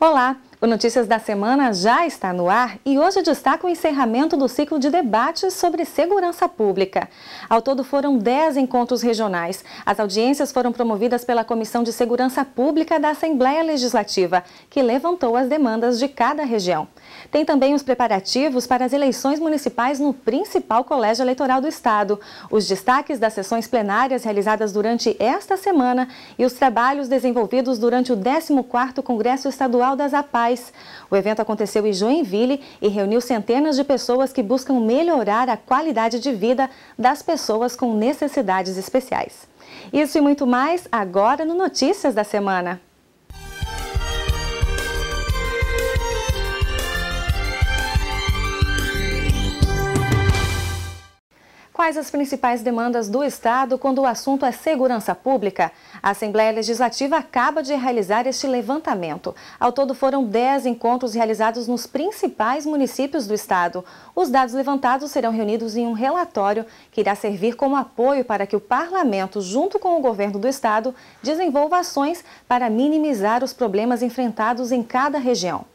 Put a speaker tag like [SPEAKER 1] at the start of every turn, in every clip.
[SPEAKER 1] Olá, o Notícias da Semana já está no ar e hoje destaca o encerramento do ciclo de debates sobre segurança pública. Ao todo foram 10 encontros regionais. As audiências foram promovidas pela Comissão de Segurança Pública da Assembleia Legislativa, que levantou as demandas de cada região. Tem também os preparativos para as eleições municipais no principal colégio eleitoral do estado, os destaques das sessões plenárias realizadas durante esta semana e os trabalhos desenvolvidos durante o 14º Congresso Estadual das APAES. O evento aconteceu em Joinville e reuniu centenas de pessoas que buscam melhorar a qualidade de vida das pessoas com necessidades especiais. Isso e muito mais agora no Notícias da Semana. Quais as principais demandas do Estado quando o assunto é segurança pública? A Assembleia Legislativa acaba de realizar este levantamento. Ao todo foram 10 encontros realizados nos principais municípios do Estado. Os dados levantados serão reunidos em um relatório que irá servir como apoio para que o Parlamento, junto com o governo do Estado, desenvolva ações para minimizar os problemas enfrentados em cada região.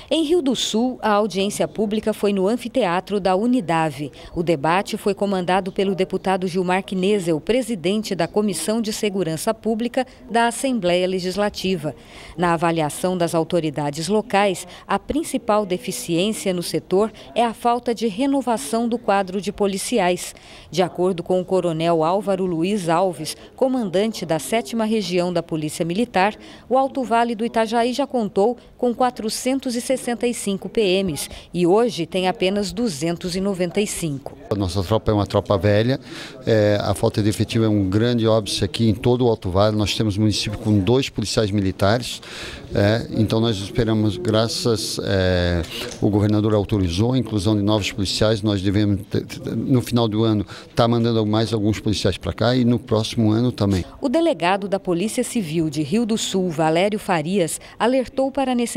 [SPEAKER 2] Em Rio do Sul, a audiência pública foi no anfiteatro da Unidave. O debate foi comandado pelo deputado Gilmar Knesel, presidente da Comissão de Segurança Pública da Assembleia Legislativa. Na avaliação das autoridades locais, a principal deficiência no setor é a falta de renovação do quadro de policiais. De acordo com o coronel Álvaro Luiz Alves, comandante da 7ª Região da Polícia Militar, o Alto Vale do Itajaí já contou com 465 PMs e hoje tem apenas 295.
[SPEAKER 3] A nossa tropa é uma tropa velha, a falta de efetivo é um grande óbice aqui em todo o Alto Vale. Nós temos município com 2 policiais militares, então nós esperamos, graças o governador autorizou a inclusão de novos policiais. Nós devemos, no final do ano, estar mandando mais alguns policiais para cá e no próximo ano também.
[SPEAKER 2] O delegado da Polícia Civil de Rio do Sul, Valério Farias, alertou para a necessidade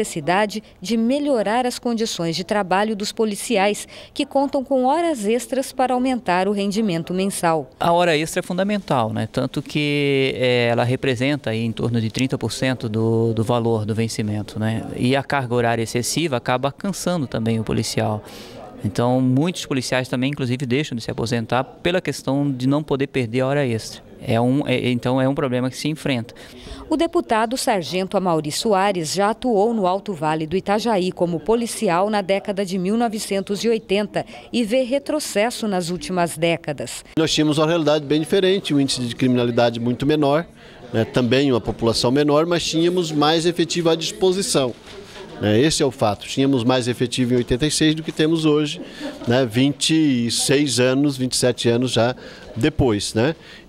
[SPEAKER 2] de melhorar as condições de trabalho dos policiais, que contam com horas extras para aumentar o rendimento mensal.
[SPEAKER 4] A hora extra é fundamental, né? Tanto que ela representa aí em torno de 30% do valor do vencimento, né? E a carga horária excessiva acaba cansando também o policial. Então, muitos policiais também, inclusive, deixam de se aposentar pela questão de não poder perder a hora extra. Então é um problema que se enfrenta.
[SPEAKER 2] O deputado Sargento Amaury Soares já atuou no Alto Vale do Itajaí como policial na década de 1980 e vê retrocesso nas últimas décadas.
[SPEAKER 5] Nós tínhamos uma realidade bem diferente, um índice de criminalidade muito menor, também uma população menor, mas tínhamos mais efetivo à disposição. Esse é o fato. Tínhamos mais efetivo em 86 do que temos hoje, 26 anos, 27 anos já depois.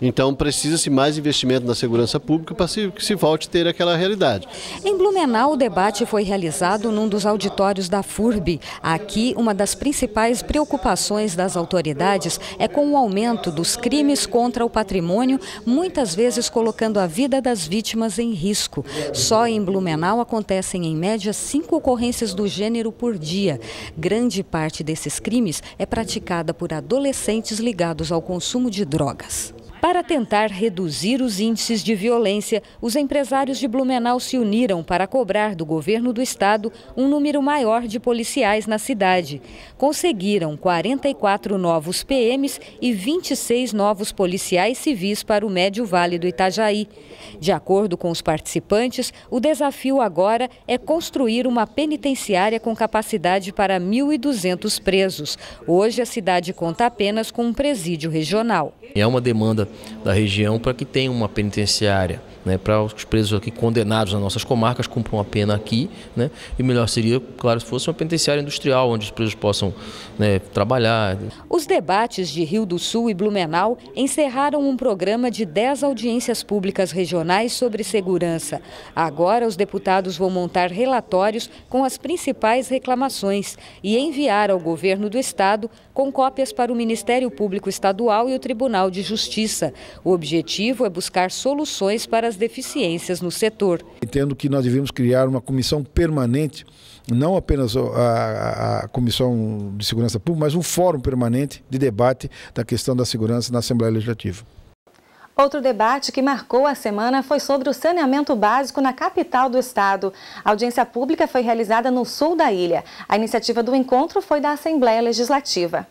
[SPEAKER 5] Então precisa-se mais investimento na segurança pública para que se volte a ter aquela realidade.
[SPEAKER 2] Em Blumenau, o debate foi realizado num dos auditórios da FURB. Aqui, uma das principais preocupações das autoridades é com o aumento dos crimes contra o patrimônio, muitas vezes colocando a vida das vítimas em risco. Só em Blumenau acontecem, em média, 5 ocorrências do gênero por dia. Grande parte desses crimes é praticada por adolescentes ligados ao consumo de drogas. Para tentar reduzir os índices de violência, os empresários de Blumenau se uniram para cobrar do governo do estado um número maior de policiais na cidade. Conseguiram 44 novos PMs e 26 novos policiais civis para o Médio Vale do Itajaí. De acordo com os participantes, o desafio agora é construir uma penitenciária com capacidade para 1.200 presos. Hoje a cidade conta apenas com um presídio regional.
[SPEAKER 6] É uma demanda da região para que tenha uma penitenciária, para os presos aqui condenados nas nossas comarcas cumpram a pena aqui, e melhor seria, claro, se fosse uma penitenciária industrial, onde os presos possam trabalhar.
[SPEAKER 2] Os debates de Rio do Sul e Blumenau encerraram um programa de 10 audiências públicas regionais sobre segurança. Agora os deputados vão montar relatórios com as principais reclamações e enviar ao governo do estado com cópias para o Ministério Público Estadual e o Tribunal de Justiça. O objetivo é buscar soluções para as deficiências no setor.
[SPEAKER 7] Entendo que nós devemos criar uma comissão permanente, não apenas a Comissão de Segurança Pública, mas um fórum permanente de debate da questão da segurança na Assembleia Legislativa.
[SPEAKER 1] Outro debate que marcou a semana foi sobre o saneamento básico na capital do estado. A audiência pública foi realizada no sul da ilha. A iniciativa do encontro foi da Assembleia Legislativa.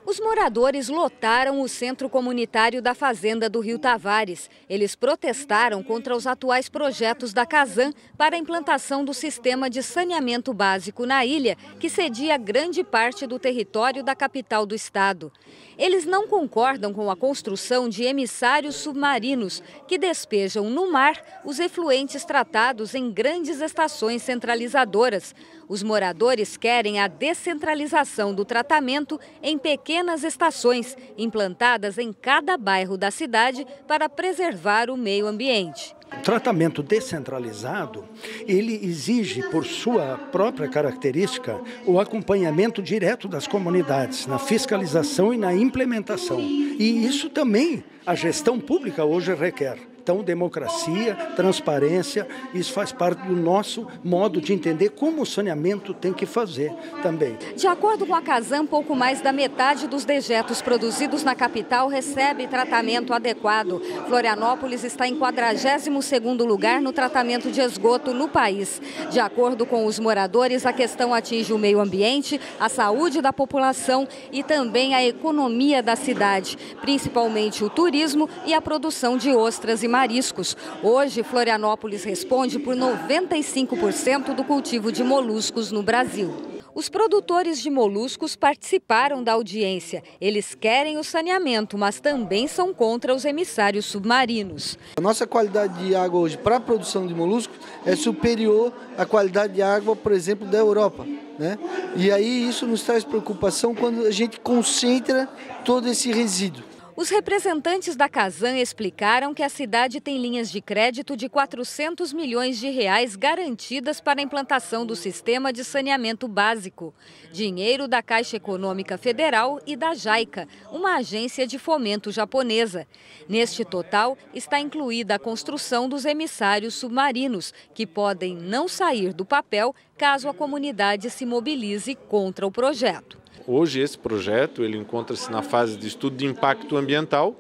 [SPEAKER 2] Os moradores lotaram o centro comunitário da Fazenda do Rio Tavares. Eles protestaram contra os atuais projetos da Casan para a implantação do sistema de saneamento básico na ilha, que cedia grande parte do território da capital do estado. Eles não concordam com a construção de emissários submarinos, que despejam no mar os efluentes tratados em grandes estações centralizadoras. Os moradores querem a descentralização do tratamento em pequenas estações, implantadas em cada bairro da cidade para preservar o meio ambiente.
[SPEAKER 8] O tratamento descentralizado, ele exige, por sua própria característica, o acompanhamento direto das comunidades, na fiscalização e na implementação. E isso também a gestão pública hoje requer. Então, democracia, transparência, isso faz parte do nosso modo de entender como o saneamento tem que fazer também.
[SPEAKER 2] De acordo com a Casan, pouco mais da metade dos dejetos produzidos na capital recebe tratamento adequado. Florianópolis está em 42º lugar no tratamento de esgoto no país. De acordo com os moradores, a questão atinge o meio ambiente, a saúde da população e também a economia da cidade, principalmente o turismo e a produção de ostras e mariscos. Hoje, Florianópolis responde por 95% do cultivo de moluscos no Brasil. Os produtores de moluscos participaram da audiência. Eles querem o saneamento, mas também são contra os emissários submarinos.
[SPEAKER 9] A nossa qualidade de água hoje para a produção de moluscos é superior à qualidade de água, por exemplo, da Europa, né? E aí isso nos traz preocupação quando a gente concentra todo esse resíduo.
[SPEAKER 2] Os representantes da Casan explicaram que a cidade tem linhas de crédito de 400 milhões de reais garantidas para a implantação do sistema de saneamento básico. Dinheiro da Caixa Econômica Federal e da JICA, uma agência de fomento japonesa. Neste total está incluída a construção dos emissários submarinos, que podem não sair do papel caso a comunidade se mobilize contra o projeto.
[SPEAKER 10] Hoje esse projeto ele encontra-se na fase de estudo de impacto ambiental,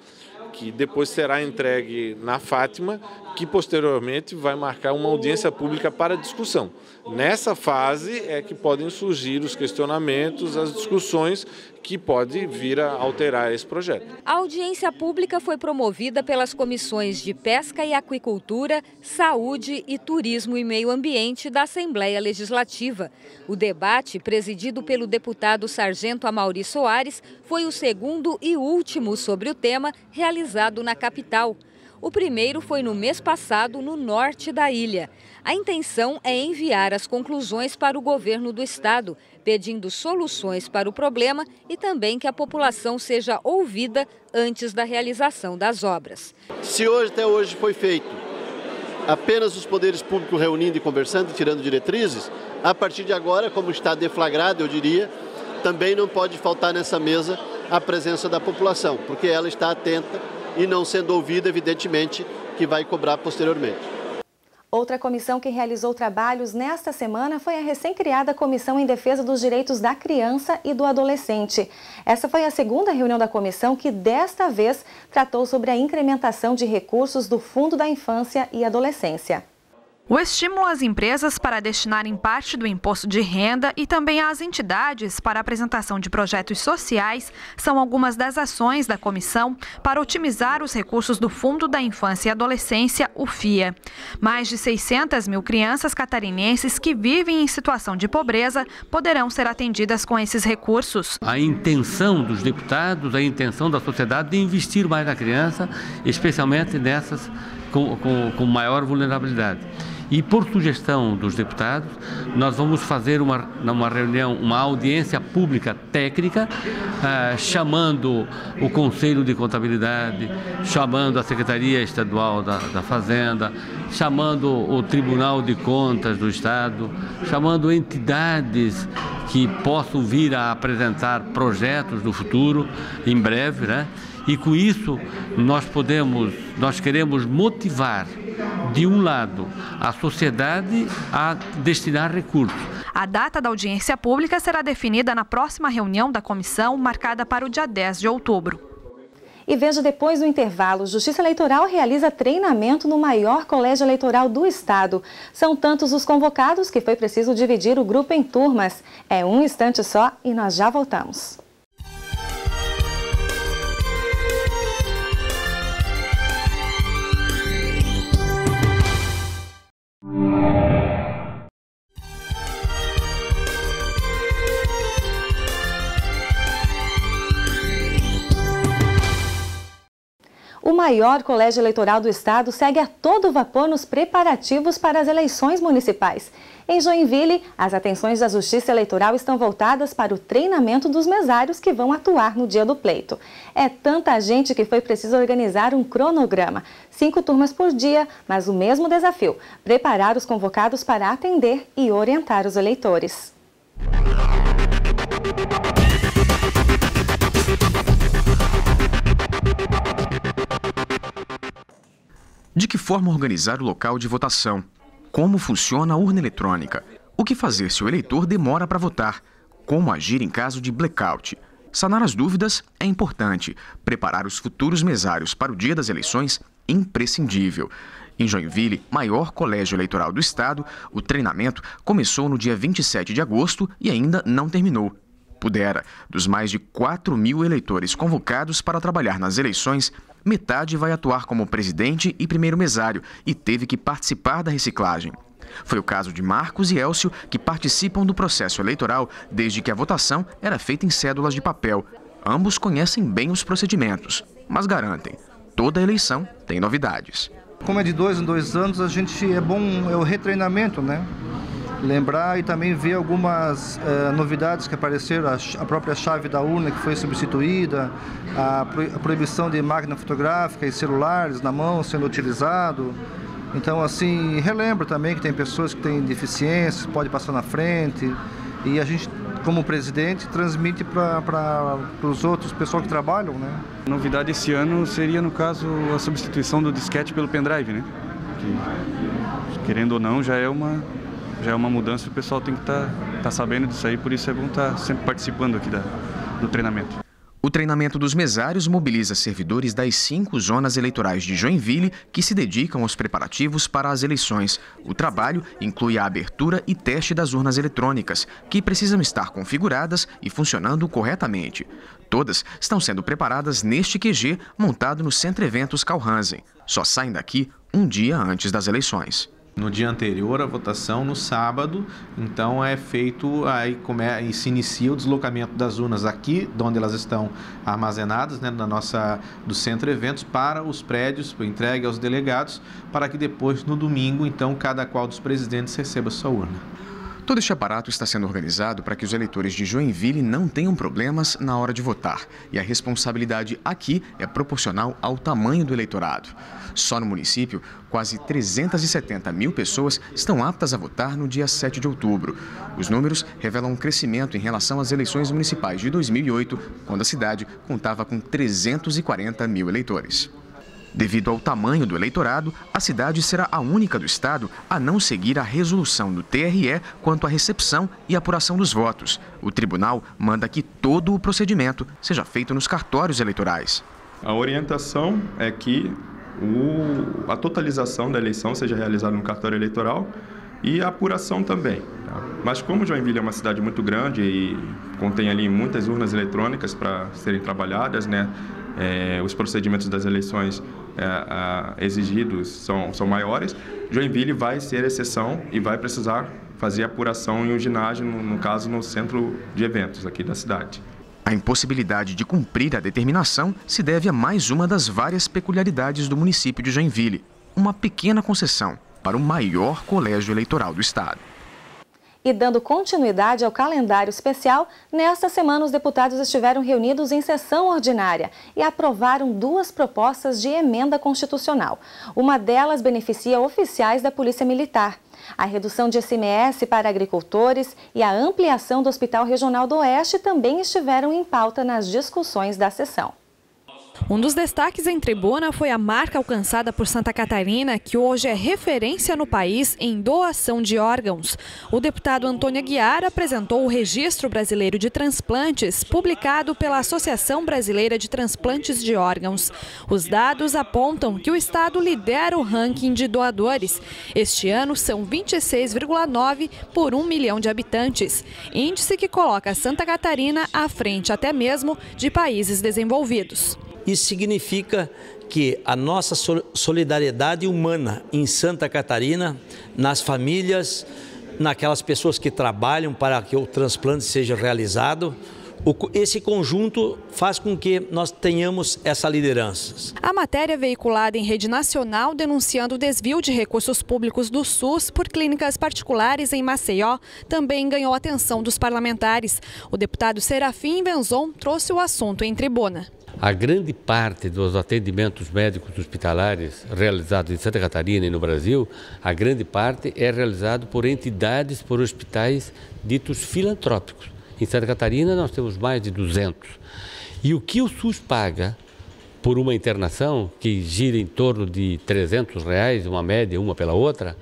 [SPEAKER 10] que depois será entregue na Fátima, que posteriormente vai marcar uma audiência pública para discussão. Nessa fase é que podem surgir os questionamentos, as discussões que podem vir a alterar esse projeto.
[SPEAKER 2] A audiência pública foi promovida pelas comissões de Pesca e Aquicultura, Saúde e Turismo e Meio Ambiente da Assembleia Legislativa. O debate, presidido pelo deputado Sargento Amaury Soares, foi o segundo e último sobre o tema realizado na capital. O primeiro foi no mês passado, no norte da ilha. A intenção é enviar as conclusões para o governo do estado, pedindo soluções para o problema e também que a população seja ouvida antes da realização das obras.
[SPEAKER 5] Se até hoje foi feito apenas os poderes públicos reunindo e conversando, tirando diretrizes, a partir de agora, como está deflagrado, eu diria, também não pode faltar nessa mesa a presença da população, porque ela está atenta e não sendo ouvida, evidentemente, que vai cobrar posteriormente.
[SPEAKER 1] Outra comissão que realizou trabalhos nesta semana foi a recém-criada Comissão em Defesa dos Direitos da Criança e do Adolescente. Essa foi a segunda reunião da comissão que, desta vez, tratou sobre a incrementação de recursos do Fundo da Infância e Adolescência.
[SPEAKER 11] O estímulo às empresas para destinarem parte do imposto de renda e também às entidades para a apresentação de projetos sociais são algumas das ações da comissão para otimizar os recursos do Fundo da Infância e Adolescência, o FIA. Mais de 600 mil crianças catarinenses que vivem em situação de pobreza poderão ser atendidas com esses recursos.
[SPEAKER 12] A intenção dos deputados, a intenção da sociedade de investir mais na criança, especialmente nessas com maior vulnerabilidade. E por sugestão dos deputados, nós vamos fazer uma reunião, uma audiência pública técnica, chamando o Conselho de Contabilidade, chamando a Secretaria Estadual da Fazenda, chamando o Tribunal de Contas do Estado, chamando entidades que possam vir a apresentar projetos no futuro, em breve, né? E com isso nós queremos motivar, de um lado, a sociedade a destinar recursos.
[SPEAKER 11] A data da audiência pública será definida na próxima reunião da comissão, marcada para o dia 10 de outubro.
[SPEAKER 1] E veja depois do intervalo, Justiça Eleitoral realiza treinamento no maior colégio eleitoral do estado. São tantos os convocados que foi preciso dividir o grupo em turmas. É um instante só e nós já voltamos. O maior colégio eleitoral do estado segue a todo vapor nos preparativos para as eleições municipais. Em Joinville, as atenções da Justiça Eleitoral estão voltadas para o treinamento dos mesários que vão atuar no dia do pleito. É tanta gente que foi preciso organizar um cronograma. 5 turmas por dia, mas o mesmo desafio: preparar os convocados para atender e orientar os eleitores.
[SPEAKER 13] De que forma organizar o local de votação? Como funciona a urna eletrônica? O que fazer se o eleitor demora para votar? Como agir em caso de blackout? Sanar as dúvidas é importante. Preparar os futuros mesários para o dia das eleições, imprescindível. Em Joinville, maior colégio eleitoral do estado, o treinamento começou no dia 27 de agosto e ainda não terminou. Pudera, dos mais de 4.000 eleitores convocados para trabalhar nas eleições, metade vai atuar como presidente e primeiro mesário e teve que participar da reciclagem. Foi o caso de Marcos e Elcio, que participam do processo eleitoral desde que a votação era feita em cédulas de papel. Ambos conhecem bem os procedimentos, mas garantem, toda eleição tem novidades.
[SPEAKER 14] Como é de 2 em 2 anos, a gente é o retreinamento, né? Lembrar e também ver algumas novidades que apareceram, a própria chave da urna que foi substituída, a proibição de máquina fotográfica e celulares na mão sendo utilizado. Então, assim, relembro também que tem pessoas que têm deficiências, pode passar na frente, e a gente, como presidente, transmite para os outros, pessoal que trabalham, né?
[SPEAKER 15] A novidade esse ano seria, no caso, a substituição do disquete pelo pendrive, né? Que, querendo ou não, já é uma mudança, o pessoal tem que estar sabendo disso aí, por isso é bom estar sempre participando aqui do treinamento.
[SPEAKER 13] O treinamento dos mesários mobiliza servidores das 5 zonas eleitorais de Joinville que se dedicam aos preparativos para as eleições. O trabalho inclui a abertura e teste das urnas eletrônicas, que precisam estar configuradas e funcionando corretamente. Todas estão sendo preparadas neste QG montado no Centro Eventos Carl Hansen. Só saem daqui um dia antes das eleições.
[SPEAKER 16] No dia anterior à votação, no sábado, então é feito, aí se inicia o deslocamento das urnas aqui, onde elas estão armazenadas, né, do Centro Eventos, para os prédios, entregue aos delegados, para que depois, no domingo, então, cada qual dos presidentes receba sua urna.
[SPEAKER 13] Todo este aparato está sendo organizado para que os eleitores de Joinville não tenham problemas na hora de votar. E a responsabilidade aqui é proporcional ao tamanho do eleitorado. Só no município, quase 370 mil pessoas estão aptas a votar no dia 7 de outubro. Os números revelam um crescimento em relação às eleições municipais de 2008, quando a cidade contava com 340 mil eleitores. Devido ao tamanho do eleitorado, a cidade será a única do estado a não seguir a resolução do TRE quanto à recepção e apuração dos votos. O tribunal manda que todo o procedimento seja feito nos cartórios eleitorais.
[SPEAKER 17] A orientação é que a totalização da eleição seja realizada no cartório eleitoral e a apuração também. Tá? Mas como Joinville é uma cidade muito grande e contém ali muitas urnas eletrônicas para serem trabalhadas, né? Os procedimentos das eleições exigidos são maiores, Joinville vai ser exceção e vai precisar fazer apuração em um ginásio, no caso no centro de eventos aqui da cidade.
[SPEAKER 13] A impossibilidade de cumprir a determinação se deve a mais uma das várias peculiaridades do município de Joinville, uma pequena concessão para o maior colégio eleitoral do estado.
[SPEAKER 1] E dando continuidade ao calendário especial, nesta semana os deputados estiveram reunidos em sessão ordinária e aprovaram 2 propostas de emenda constitucional. Uma delas beneficia oficiais da Polícia Militar. A redução de ICMS para agricultores e a ampliação do Hospital Regional do Oeste também estiveram em pauta nas discussões da sessão.
[SPEAKER 11] Um dos destaques em tribuna foi a marca alcançada por Santa Catarina, que hoje é referência no país em doação de órgãos. O deputado Antônio Aguiar apresentou o Registro Brasileiro de Transplantes, publicado pela Associação Brasileira de Transplantes de Órgãos. Os dados apontam que o estado lidera o ranking de doadores. Este ano são 26,9 por 1 milhão de habitantes, índice que coloca Santa Catarina à frente até mesmo de países desenvolvidos.
[SPEAKER 18] Isso significa que a nossa solidariedade humana em Santa Catarina, nas famílias, naquelas pessoas que trabalham para que o transplante seja realizado, esse conjunto faz com que nós tenhamos essa liderança.
[SPEAKER 11] A matéria veiculada em rede nacional denunciando o desvio de recursos públicos do SUS por clínicas particulares em Maceió também ganhou a atenção dos parlamentares. O deputado Serafim Venzon trouxe o assunto em tribuna.
[SPEAKER 19] A grande parte dos atendimentos médicos hospitalares realizados em Santa Catarina e no Brasil, a grande parte é realizado por entidades, por hospitais ditos filantrópicos. Em Santa Catarina nós temos mais de 200. E o que o SUS paga por uma internação, que gira em torno de R$300, uma média, uma pela outra,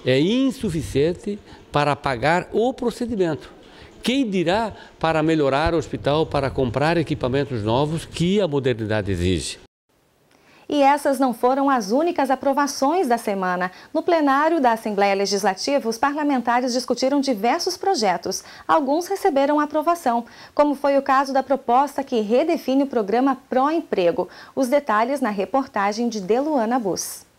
[SPEAKER 19] é insuficiente para pagar o procedimento. Quem dirá para melhorar o hospital, para comprar equipamentos novos que a modernidade exige?
[SPEAKER 1] E essas não foram as únicas aprovações da semana. No plenário da Assembleia Legislativa, os parlamentares discutiram diversos projetos. Alguns receberam aprovação, como foi o caso da proposta que redefine o programa Pró-Emprego. Os detalhes na reportagem de Deluana Bus.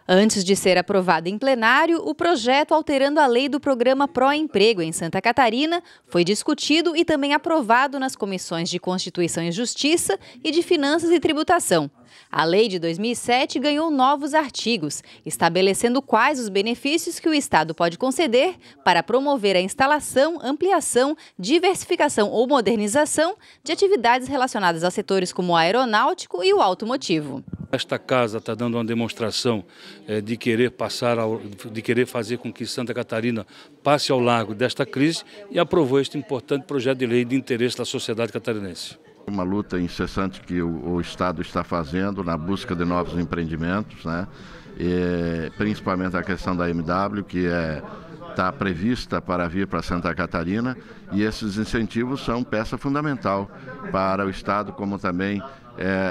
[SPEAKER 2] Antes de ser aprovado em plenário, o projeto alterando a lei do programa Pró-Emprego em Santa Catarina foi discutido e também aprovado nas comissões de Constituição e Justiça e de Finanças e Tributação. A lei de 2007 ganhou novos artigos, estabelecendo quais os benefícios que o Estado pode conceder para promover a instalação, ampliação, diversificação ou modernização de atividades relacionadas a setores como o aeronáutico e o automotivo.
[SPEAKER 20] Esta casa está dando uma demonstração de querer fazer com que Santa Catarina passe ao largo desta crise e aprovou este importante projeto de lei de interesse da sociedade catarinense.
[SPEAKER 21] Uma luta incessante que o Estado está fazendo na busca de novos empreendimentos, né? E, principalmente a questão da MW, que está prevista para vir para Santa Catarina, e esses incentivos são peça fundamental para o Estado, como também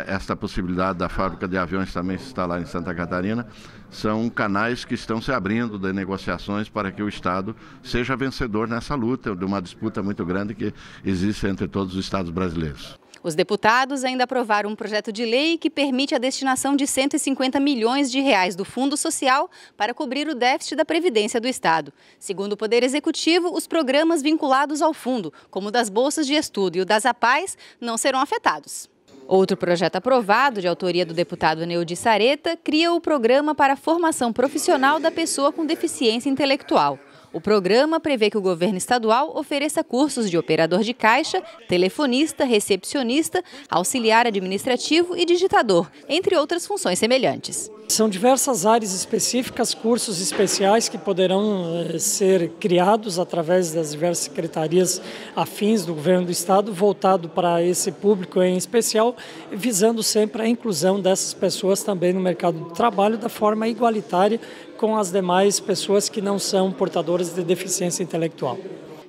[SPEAKER 21] esta possibilidade da fábrica de aviões também se instalar em Santa Catarina, são canais que estão se abrindo de negociações para que o Estado seja vencedor nessa luta, de uma disputa muito grande que existe entre todos os estados brasileiros.
[SPEAKER 2] Os deputados ainda aprovaram um projeto de lei que permite a destinação de 150 milhões de reais do Fundo Social para cobrir o déficit da Previdência do Estado. Segundo o Poder Executivo, os programas vinculados ao fundo, como o das bolsas de estudo e o das APAES, não serão afetados. Outro projeto aprovado, de autoria do deputado Neudi Sareta, cria o Programa para a Formação Profissional da Pessoa com Deficiência Intelectual. O programa prevê que o governo estadual ofereça cursos de operador de caixa, telefonista, recepcionista, auxiliar administrativo e digitador, entre outras funções semelhantes.
[SPEAKER 22] São diversas áreas específicas, cursos especiais que poderão ser criados através das diversas secretarias afins do governo do estado, voltado para esse público em especial, visando sempre a inclusão dessas pessoas também no mercado do trabalho da forma igualitária com as demais pessoas que não são portadoras de deficiência intelectual.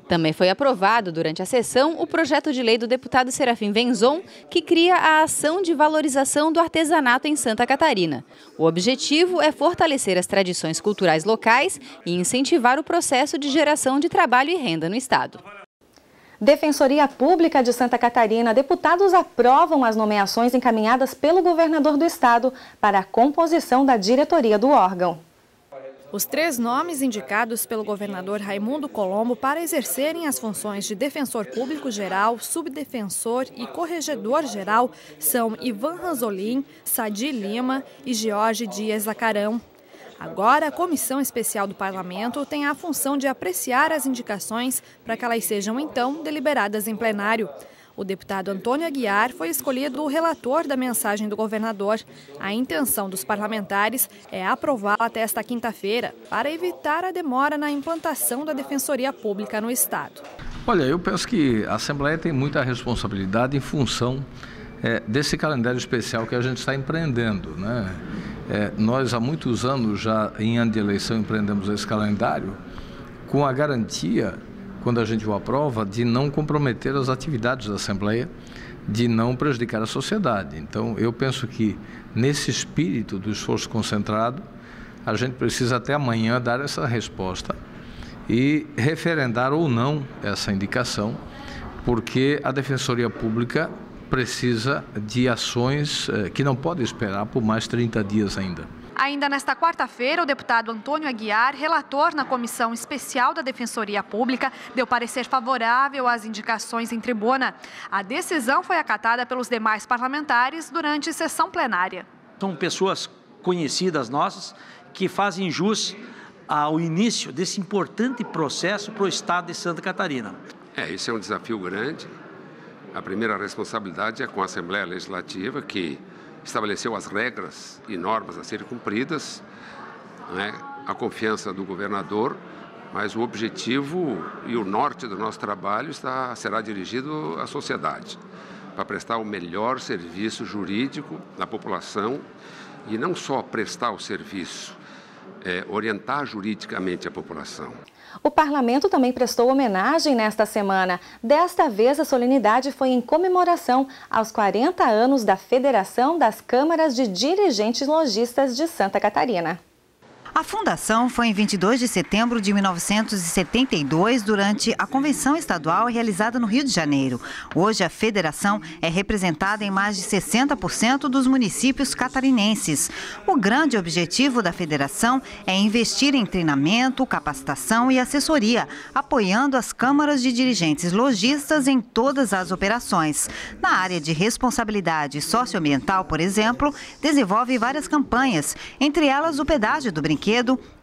[SPEAKER 2] Também foi aprovado durante a sessão o projeto de lei do deputado Serafim Venzon, que cria a ação de valorização do artesanato em Santa Catarina. O objetivo é fortalecer as tradições culturais locais e incentivar o processo de geração de trabalho e renda no estado.
[SPEAKER 1] Defensoria Pública de Santa Catarina, deputados aprovam as nomeações encaminhadas pelo governador do estado para a composição da diretoria do órgão.
[SPEAKER 11] Os 3 nomes indicados pelo governador Raimundo Colombo para exercerem as funções de defensor público geral, subdefensor e corregedor geral são Ivan Ranzolin, Sadi Lima e Jorge Dias Zacarão. Agora, a Comissão Especial do Parlamento tem a função de apreciar as indicações para que elas sejam, então, deliberadas em plenário. O deputado Antônio Aguiar foi escolhido o relator da mensagem do governador. A intenção dos parlamentares é aprová-la até esta quinta-feira, para evitar a demora na implantação da Defensoria Pública no estado.
[SPEAKER 23] Olha, eu penso que a Assembleia tem muita responsabilidade em função
[SPEAKER 3] desse calendário especial que a gente está empreendendo, né? Nós há muitos anos já em ano de eleição empreendemos esse calendário com a garantia, quando a gente o aprova, de não comprometer as atividades da Assembleia, de não prejudicar a sociedade. Então, eu penso que nesse espírito do esforço concentrado, a gente precisa até amanhã dar essa resposta e referendar ou não essa indicação, porque a Defensoria Pública precisa de ações que não podem esperar por mais 30 dias ainda.
[SPEAKER 11] Ainda nesta quarta-feira, o deputado Antônio Aguiar, relator na Comissão Especial da Defensoria Pública, deu parecer favorável às indicações em tribuna. A decisão foi acatada pelos demais parlamentares durante sessão plenária.
[SPEAKER 4] São pessoas conhecidas nossas que fazem jus ao início desse importante processo para o Estado de Santa Catarina.
[SPEAKER 23] Esse é um desafio grande. A primeira responsabilidade é com a Assembleia Legislativa, que estabeleceu as regras e normas a serem cumpridas, né? A confiança do governador, mas o objetivo e o norte do nosso trabalho será dirigido à sociedade, para prestar o melhor serviço jurídico à população e não só prestar o serviço, orientar juridicamente a população.
[SPEAKER 1] O parlamento também prestou homenagem nesta semana. Desta vez, a solenidade foi em comemoração aos 40 anos da Federação das Câmaras de Dirigentes Lojistas de Santa Catarina.
[SPEAKER 24] A fundação foi em 22 de setembro de 1972, durante a convenção estadual realizada no Rio de Janeiro. Hoje, a federação é representada em mais de 60% dos municípios catarinenses. O grande objetivo da federação é investir em treinamento, capacitação e assessoria, apoiando as câmaras de dirigentes lojistas em todas as operações. Na área de responsabilidade socioambiental, por exemplo, desenvolve várias campanhas, entre elas o pedágio do brinquedo,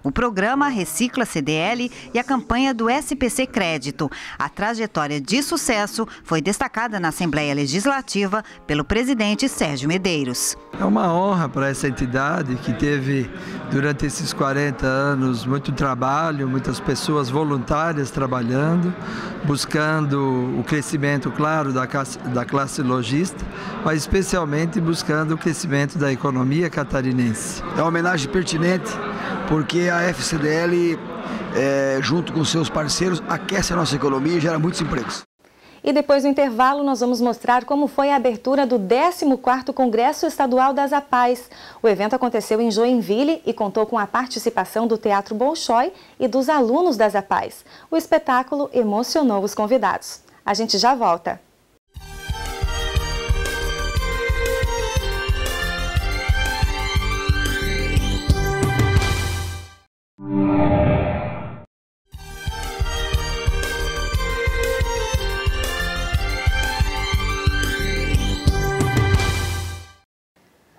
[SPEAKER 24] o programa Recicla CDL e a campanha do SPC Crédito. A trajetória de sucesso foi destacada na Assembleia Legislativa pelo presidente Sérgio Medeiros.
[SPEAKER 25] É uma honra para essa entidade que teve, durante esses 40 anos, muito trabalho, muitas pessoas voluntárias trabalhando, buscando o crescimento, claro, da classe lojista, mas especialmente buscando o crescimento da economia catarinense.
[SPEAKER 26] É uma homenagem pertinente, porque a FCDL, junto com seus parceiros, aquece a nossa economia e gera muitos empregos.
[SPEAKER 1] E depois do intervalo, nós vamos mostrar como foi a abertura do 14º Congresso Estadual das APAES. O evento aconteceu em Joinville e contou com a participação do Teatro Bolshoi e dos alunos das APAES. O espetáculo emocionou os convidados. A gente já volta.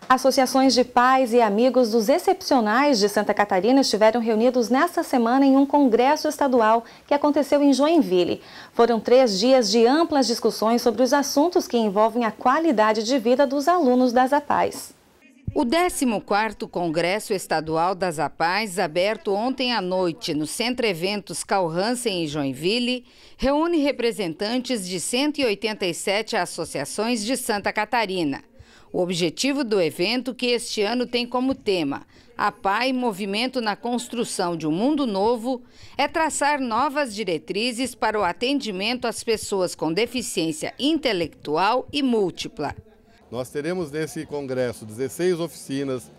[SPEAKER 1] Associações de pais e amigos dos excepcionais de Santa Catarina estiveram reunidos nesta semana em um congresso estadual que aconteceu em Joinville. Foram 3 dias de amplas discussões sobre os assuntos que envolvem a qualidade de vida dos alunos das APAES.
[SPEAKER 2] O 14º Congresso Estadual das APAES, aberto ontem à noite no Centro Eventos Carl Hansen em Joinville, reúne representantes de 187 associações de Santa Catarina. O objetivo do evento, que este ano tem como tema APAE, Movimento na Construção de um Mundo Novo, é traçar novas diretrizes para o atendimento às pessoas com deficiência intelectual e múltipla.
[SPEAKER 27] Nós teremos nesse congresso 16 oficinas,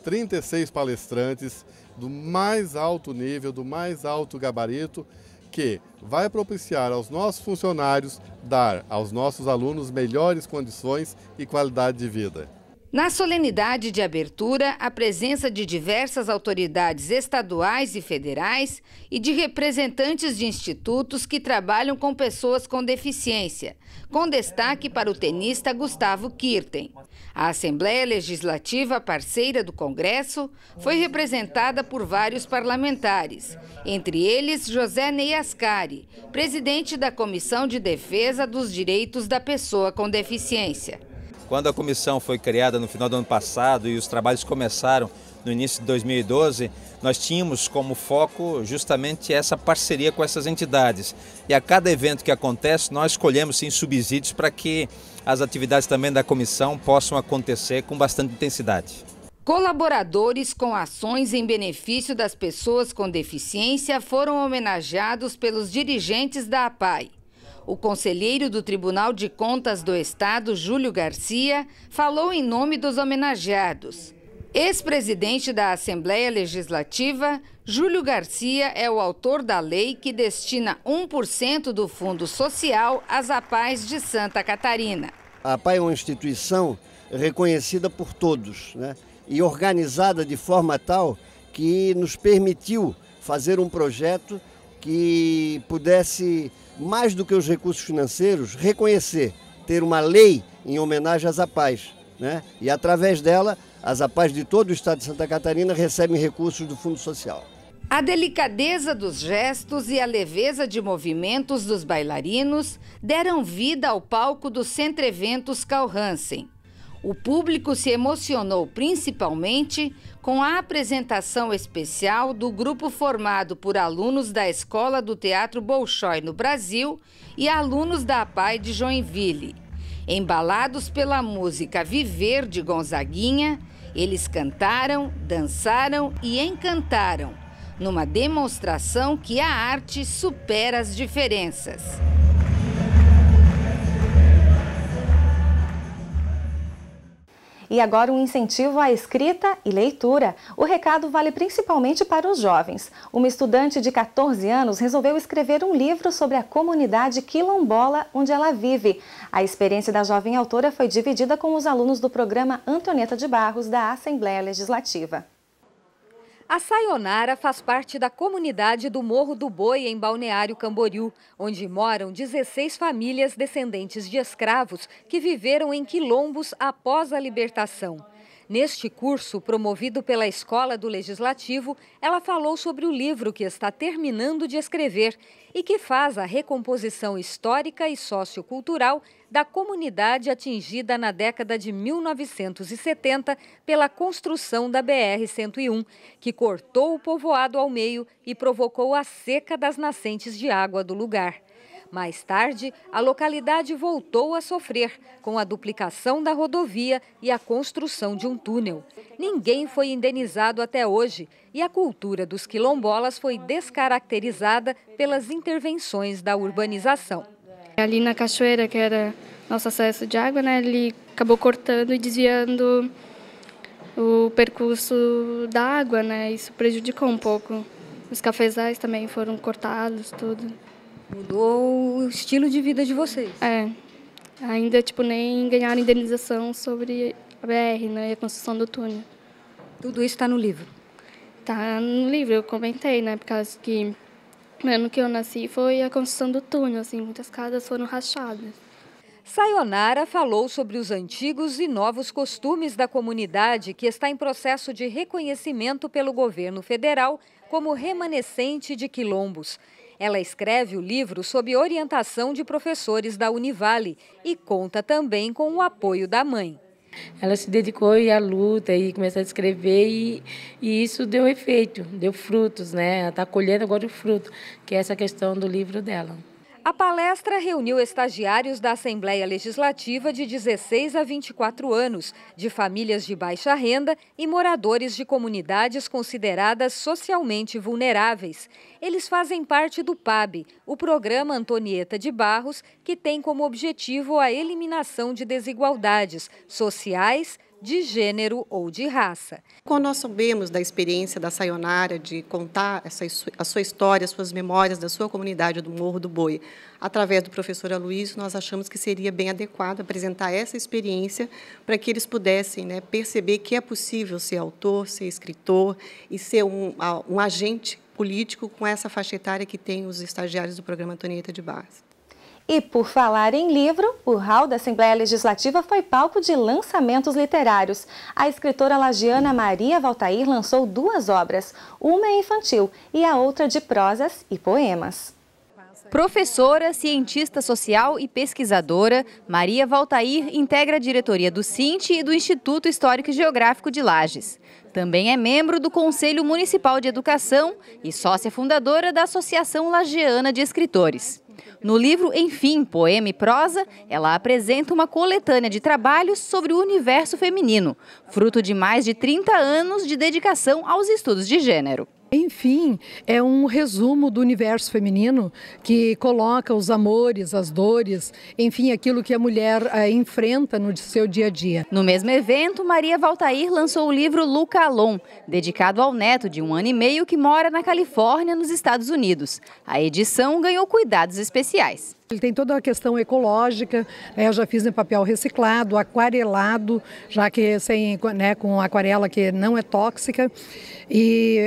[SPEAKER 27] 36 palestrantes do mais alto nível, do mais alto gabarito, que vai propiciar aos nossos funcionários dar aos nossos alunos melhores condições e qualidade de vida.
[SPEAKER 2] Na solenidade de abertura, a presença de diversas autoridades estaduais e federais e de representantes de institutos que trabalham com pessoas com deficiência, com destaque para o tenista Gustavo Kirten. A Assembleia Legislativa, parceira do Congresso, foi representada por vários parlamentares, entre eles José Ney Ascari, presidente da Comissão de Defesa dos Direitos da Pessoa com Deficiência.
[SPEAKER 5] Quando a comissão foi criada no final do ano passado e os trabalhos começaram no início de 2012, nós tínhamos como foco justamente essa parceria com essas entidades. E a cada evento que acontece, nós escolhemos sim subsídios para que as atividades também da comissão possam acontecer com bastante intensidade.
[SPEAKER 6] Colaboradores com ações em benefício das pessoas com deficiência foram homenageados pelos dirigentes da APAI. O conselheiro do Tribunal de Contas do Estado, Júlio Garcia, falou em nome dos homenageados. Ex-presidente da Assembleia Legislativa, Júlio Garcia é o autor da lei que destina 1% do Fundo Social às APAIs de Santa Catarina.
[SPEAKER 7] A APAI é uma instituição reconhecida por todos, né? E organizada de forma tal que nos permitiu fazer um projeto que pudesse, mais do que os recursos financeiros, reconhecer, ter uma lei em homenagem às APAIs, né? E através dela, as APAIs de todo o estado de Santa Catarina recebem recursos do Fundo Social.
[SPEAKER 6] A delicadeza dos gestos e a leveza de movimentos dos bailarinos deram vida ao palco do Centro Eventos Carl Hansen. O público se emocionou principalmente com a apresentação especial do grupo formado por alunos da Escola do Teatro Bolshoi no Brasil e alunos da APAI de Joinville. Embalados pela música Viver de Gonzaguinha, eles cantaram, dançaram e encantaram, numa demonstração que a arte supera as diferenças.
[SPEAKER 1] E agora um incentivo à escrita e leitura. O recado vale principalmente para os jovens. Uma estudante de 14 anos resolveu escrever um livro sobre a comunidade quilombola onde ela vive. A experiência da jovem autora foi dividida com os alunos do programa Antonieta de Barros da Assembleia Legislativa.
[SPEAKER 2] A Sayonara faz parte da comunidade do Morro do Boi, em Balneário Camboriú, onde moram 16 famílias descendentes de escravos que viveram em quilombos após a libertação. Neste curso, promovido pela Escola do Legislativo, ela falou sobre o livro que está terminando de escrever e que faz a recomposição histórica e sociocultural da comunidade atingida na década de 1970 pela construção da BR-101, que cortou o povoado ao meio e provocou a seca das nascentes de água do lugar. Mais tarde, a localidade voltou a sofrer com a duplicação da rodovia e a construção de um túnel. Ninguém foi indenizado até hoje e a cultura dos quilombolas foi descaracterizada pelas intervenções da urbanização.
[SPEAKER 8] Ali na cachoeira, que era nosso acesso de água, né, ele acabou cortando e desviando o percurso da água, né, isso prejudicou um pouco. Os cafezais também foram cortados, tudo.
[SPEAKER 2] Mudou o estilo de vida de vocês?
[SPEAKER 8] É, ainda nem ganharam indenização sobre a BR, né, e a construção do túnel.
[SPEAKER 2] Tudo isso está no livro?
[SPEAKER 8] Está no livro, eu comentei, né, por causa que no ano que eu nasci foi a construção do túnel, assim, muitas casas foram rachadas.
[SPEAKER 2] Sayonara falou sobre os antigos e novos costumes da comunidade que está em processo de reconhecimento pelo governo federal como remanescente de quilombos. Ela escreve o livro sob orientação de professores da Univale e conta também com o apoio da mãe.
[SPEAKER 9] Ela se dedicou à luta e começou a escrever e isso deu efeito, deu frutos, né? Ela está colhendo agora o fruto, que é essa questão do livro dela.
[SPEAKER 2] A palestra reuniu estagiários da Assembleia Legislativa de 16 a 24 anos, de famílias de baixa renda e moradores de comunidades consideradas socialmente vulneráveis. Eles fazem parte do PAB, o Programa Antonieta de Barros, que tem como objetivo a eliminação de desigualdades sociais, de gênero ou de raça.
[SPEAKER 10] Quando nós soubemos da experiência da Sayonara de contar a sua história, as suas memórias da sua comunidade do Morro do Boi, através do professor Aloysio, nós achamos que seria bem adequado apresentar essa experiência para que eles pudessem, né, perceber que é possível ser autor, ser escritor e ser um agente político com essa faixa etária que tem os estagiários do programa Antonieta de Barros.
[SPEAKER 1] E por falar em livro, o hall da Assembleia Legislativa foi palco de lançamentos literários. A escritora lagiana Maria Valtair lançou 2 obras, uma é infantil e a outra de prosas e poemas.
[SPEAKER 12] Professora, cientista social e pesquisadora, Maria Valtair integra a diretoria do CINTE e do Instituto Histórico e Geográfico de Lages. Também é membro do Conselho Municipal de Educação e sócia fundadora da Associação Lagiana de Escritores. No livro Enfim, Poema e Prosa, ela apresenta uma coletânea de trabalhos sobre o universo feminino, fruto de mais de 30 anos de dedicação aos estudos de gênero.
[SPEAKER 13] Enfim, é um resumo do universo feminino que coloca os amores, as dores, enfim, aquilo que a mulher enfrenta no seu dia a dia.
[SPEAKER 12] No mesmo evento, Maria Valtair lançou o livro Luca Alon, dedicado ao neto de 1 ano e meio que mora na Califórnia, nos Estados Unidos. A edição ganhou cuidados especiais.
[SPEAKER 13] Ele tem toda a questão ecológica, eu já fiz em papel reciclado, aquarelado, já que com aquarela que não é tóxica, e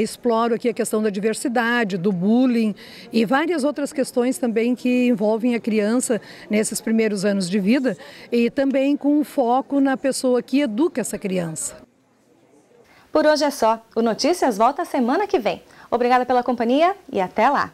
[SPEAKER 13] exploro aqui a questão da diversidade, do bullying e várias outras questões também que envolvem a criança nesses primeiros anos de vida e também com um foco na pessoa que educa essa criança.
[SPEAKER 1] Por hoje é só. O Notícias volta semana que vem. Obrigada pela companhia e até lá!